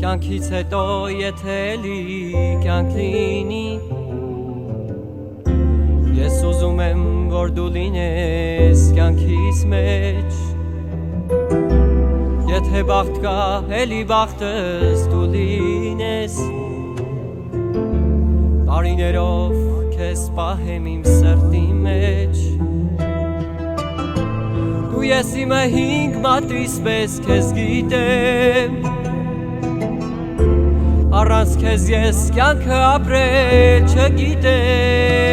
Կյանքից հետո եթե էլի կյանք լինի Ես ուզում եմ որ դու լինես կյանքիս մեջ Եթե բախտ կա էլի բախտս դու լինես Տարիներով քեզ պահեմ իմ սրտի մեջ Դու ես իմը հինգ մատրիս պես քեզ գիտեմ Առանց քեզ ես կյանքը ապրել չգիտեմ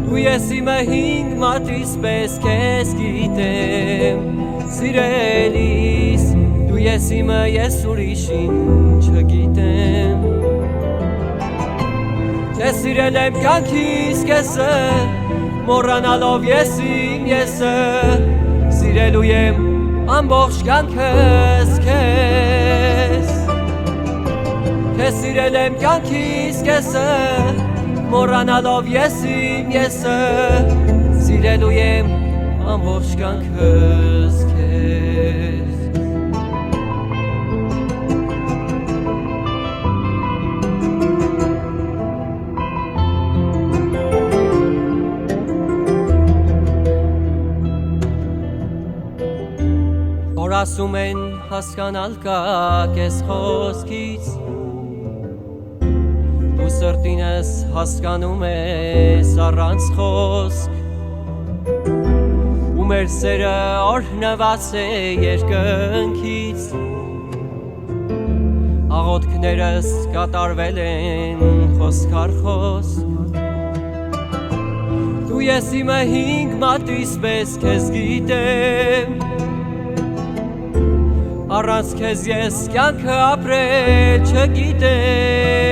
Դու ես իմը հինգ մատրիս պես քեզ գիտեմ Սիրելիս դու ես իմը ես ուրիշին չգիտեմ Քեզ սիրել եմ կյանքիս կեսը մոռանալով ես իմ եսը Սիրելու եմ ամբողջ կյանքս քեզ Քեզ սիրել եմ կյանքիս կեսը մոռանալով ես իմ եսը Սիրելու եմ ամբողջ կյանքս քեզ Որ ասում են հասկանալ կա կես խոսքից Դու սրտինս հասկանում ես առանց խոսք Ու մեր սերը օրհնված է երկնքից Աղոթքներս կատարվել են խոսք առ խոսք Դու ես իմը հինգ մատրիս պես քեզ գիտեմ Առանց քեզ ես կյանքը ապրել չգիտեմ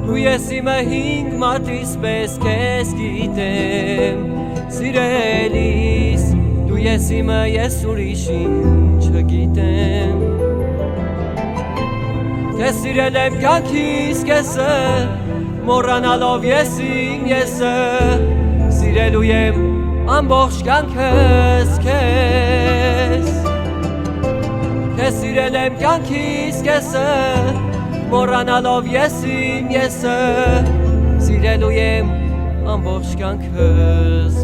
Դու ես իմը հինգ մատրիս պես քեզ գիտեմ Սիրելիս դու ես իմը ես ուրիշին չգիտեմ Քեզ սիրել եմ կյանքիս կեսը մոռանալով ես իմ եսը Սիրելու եմ ամբողջ կյանքս քեզ Քեզ սիրել եմ կյանքիս կեսը մոռանալով ես իմ եսը Սիրելու եմ ամբողջ կյանքս